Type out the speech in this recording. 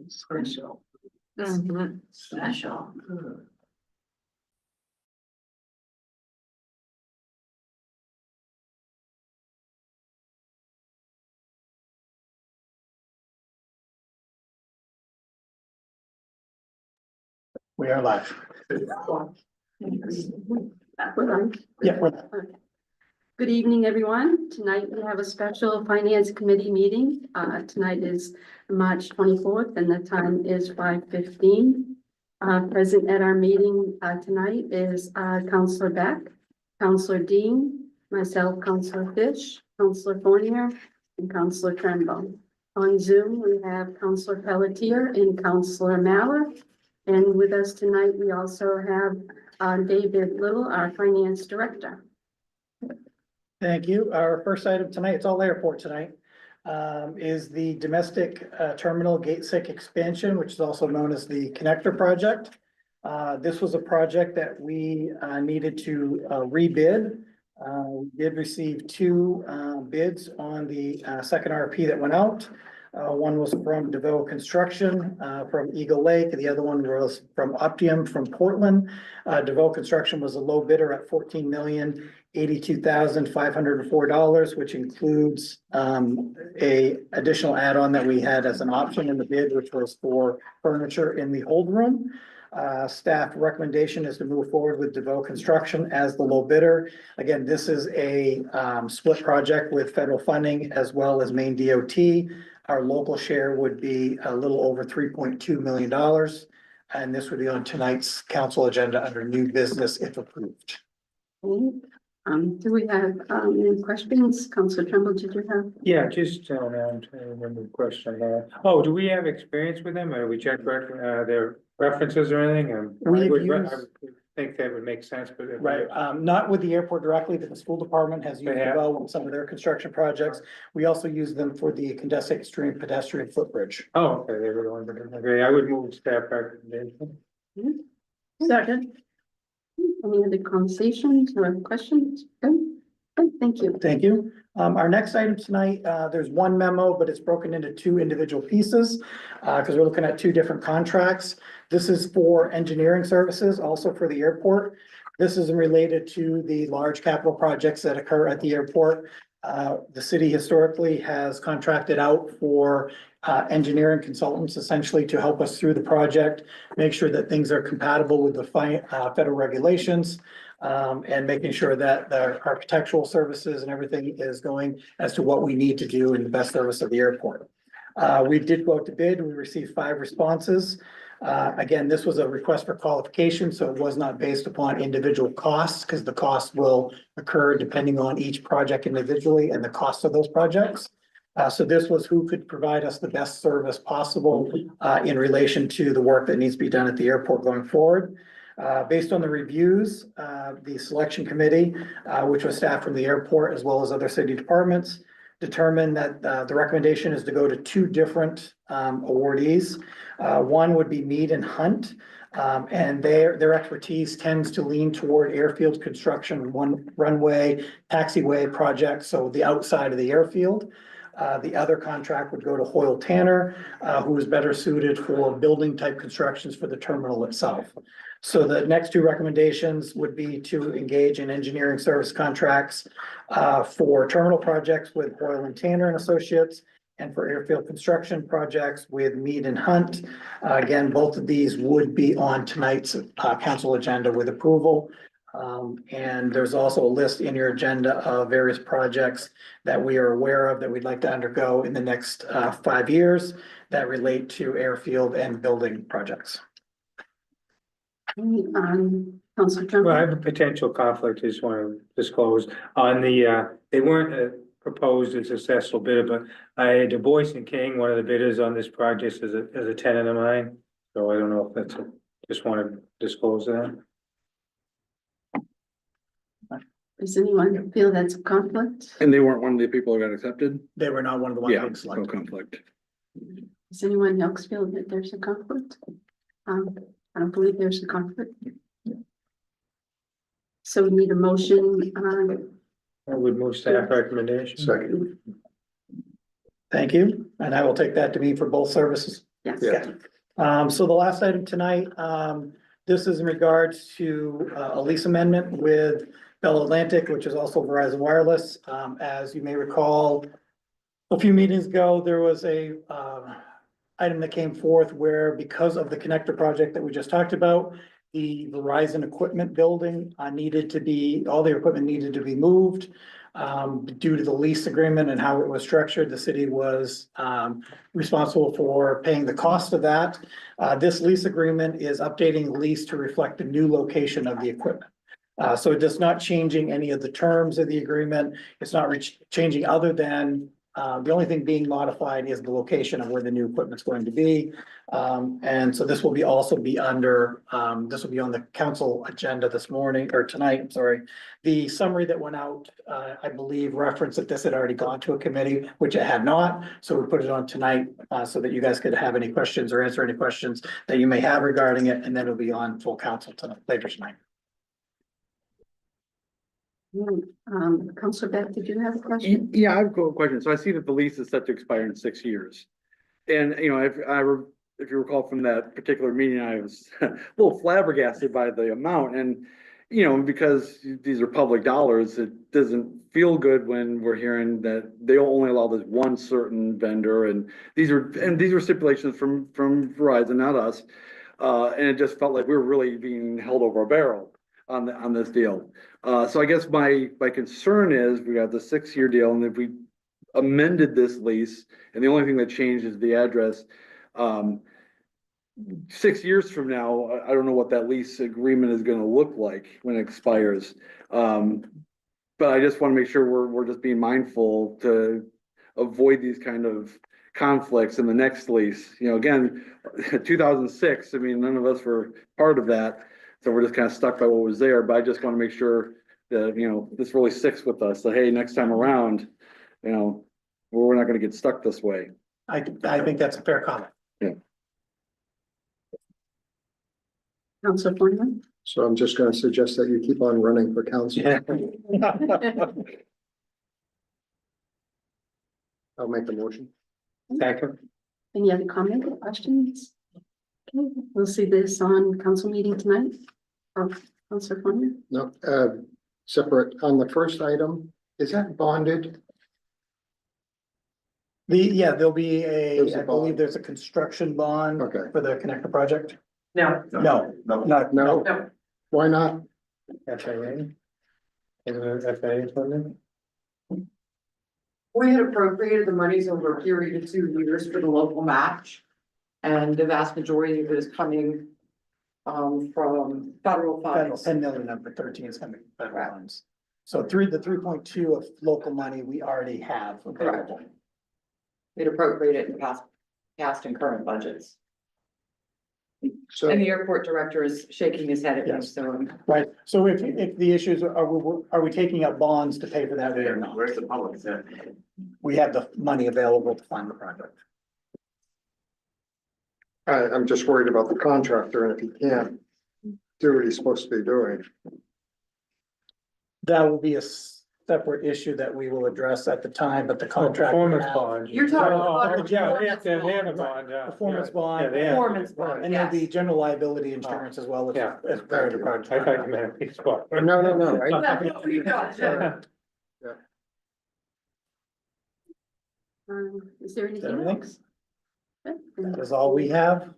Special. Special. We are live. We're on. Yeah, we're live. Okay. Good evening, everyone. Tonight we have a special finance committee meeting. Tonight is March 24th and the time is 5:15. Present at our meeting tonight is Counselor Beck, Counselor Dean, myself, Counselor Fish, Counselor Fournier, and Counselor Tremble. On Zoom, we have Counselor Pelletier and Counselor Mallard. And with us tonight, we also have David Little, our finance director. Thank you. Our first item tonight, it's all airport tonight, is the domestic terminal gate 6 expansion, which is also known as the connector project. This was a project that we needed to rebid. We did receive two bids on the second RFP that went out. One was from DeVoe Construction from Eagle Lake. The other one was from Optium from Portland. DeVoe Construction was a low bidder at $14,082,504, which includes a additional add-on that we had as an option in the bid, which was for furniture in the hold room. Staff recommendation is to move forward with DeVoe Construction as the low bidder. Again, this is a split project with federal funding as well as Maine DOT. Our local share would be a little over $3.2 million. And this would be on tonight's council agenda under new business if approved. Okay. Do we have any questions? Councilor Tremble, did you have? Yeah, just, I'm trying to remember the question. Oh, do we have experience with them? Or we checked their references or anything? We've I would used- think that would make sense, but. Right, not with the airport directly, but the school department has used They have? DeVoe on some of their construction projects. We also use them for the Condesa Extreme pedestrian footbridge. Oh, okay, they were the ones that, okay, I would move staff recommendation. Second. Any other conversations or questions? Good. Good, thank you. Thank you. Our next item tonight, there's one memo, but it's broken into two individual pieces, because we're looking at two different contracts. This is for engineering services, also for the airport. This is related to the large capital projects that occur at the airport. The city historically has contracted out for engineering consultants essentially to help us through the project, make sure that things are compatible with the federal regulations, and making sure that the architectural services and everything is going as to what we need to do in the best service of the airport. We did go out to bid. We received 5 responses. Again, this was a request for qualification, so it was not based upon individual costs because the cost will occur depending on each project individually and the cost of those projects. So this was who could provide us the best service possible in relation to the work that needs to be done at the airport going forward. Based on the reviews, the selection committee, which was staff from the airport as well as other city departments, determined that the recommendation is to go to 2 different awardees. One would be Mead and Hunt, and their expertise tends to lean toward airfield construction, one runway, taxiway projects, so the outside of the airfield. The other contract would go to Hoyle Tanner, who is better suited for building type constructions for the terminal itself. So the next 2 recommendations would be to engage in engineering service contracts for terminal projects with Hoyle and Tanner and Associates, and for airfield construction projects with Mead and Hunt. Again, both of these would be on tonight's council agenda with approval. And there's also a list in your agenda of various projects that we are aware of that we'd like to undergo in the next 5 years that relate to airfield and building projects. Councilor Well, I Tremble. have a potential conflict, I just want to disclose on the, they weren't proposed as successful bidder, but Du Bois and King, one of the bidders on this project is a tenant of mine. So I don't know if that's, just want to disclose that. Does anyone feel that's a conflict? And they weren't one of the people who got accepted? They were not one of the ones Yeah, being no selected. conflict. Does anyone else feel that there's a conflict? I don't believe there's a conflict. So we need a motion. I would move staff recommendation. Second. Thank you, and I will take that to mean for both services. Yes. Yeah. So the last item tonight, this is in regards to a lease amendment with Bell Atlantic, which is also Verizon Wireless. As you may recall, a few meetings ago, there was a item that came forth where because of the connector project that we just talked about, the Verizon equipment building needed to be, all the equipment needed to be moved. Due to the lease agreement and how it was structured, the city was responsible for paying the cost of that. This lease agreement is updating the lease to reflect the new location of the equipment. So it does not changing any of the terms of the agreement. It's not changing other than the only thing being modified is the location of where the new equipment's going to be. And so this will be also be under, this will be on the council agenda this morning or tonight, I'm sorry. The summary that went out, I believe referenced that this had already gone to a committee, which it had not. So we put it on tonight, so that you guys could have any questions or answer any questions that you may have regarding it, and then it'll be on full council tonight, later tonight. Counselor Beck, did you have a question? Yeah, I have a question. So I see that the lease is set to expire in 6 years. And, you know, if you recall from that particular meeting, I was a little flabbergasted by the amount and, you know, because these are public dollars, it doesn't feel good when we're hearing that they only allow this one certain vendor and these are stipulations from Verizon, not us. And it just felt like we were really being held over a barrel on this deal. So I guess my concern is we got the 6-year deal, and if we amended this lease, and the only thing that changed is the address, 6 years from now, I don't know what that lease agreement is gonna look like when it expires. But I just wanna make sure we're just being mindful to avoid these kind of conflicts in the next lease. You know, again, 2006, I mean, none of us were part of that. So we're just kind of stuck by what was there, but I just want to make sure that, you know, this really sticks with us. So, hey, next time around, you know, we're not going to get stuck this way. I think that's a fair comment. Counselor Thornhill? So I'm just gonna suggest that you keep on running for council. I'll make the motion. Second. Any other comments or questions? Okay, we'll see this on council meeting tonight. Oh, Counselor Thornhill? No, separate on the first item, is that bonded? There'll be There's a I believe bond. there's a construction bond Okay. for the connector project. No. No, not, No, No. why not? FAA? Is it FAA funding? We had appropriated the monies over a period of 2 years for the local match. And the vast majority of it is coming from federal federal, funds. 10 million of the 13 is coming from federal funds. So the 3.2 of local money we already have available. We'd appropriated in past and current budgets. So, And the airport director is shaking his head at me, Yes. so. Right, so if the issues are we taking up bonds to pay for that or not? Where's the public? We have the money available to fund the project. I'm just worried about the contractor, and if he can't do what he's supposed to be doing. That will be a separate issue that we will address at the time, but the contract. Performance bond. You're talking Oh, about yeah, performance they have a bond. bond, yeah. Performance Yeah, bond. Yeah, they have. Performance bond, And there'll be yes. general liability insurance as well, which Yeah. is part of the project. I thought you meant a piece of. No, no, no, I- No, we got you. Is there anything Everything? else? Okay, That is all we have.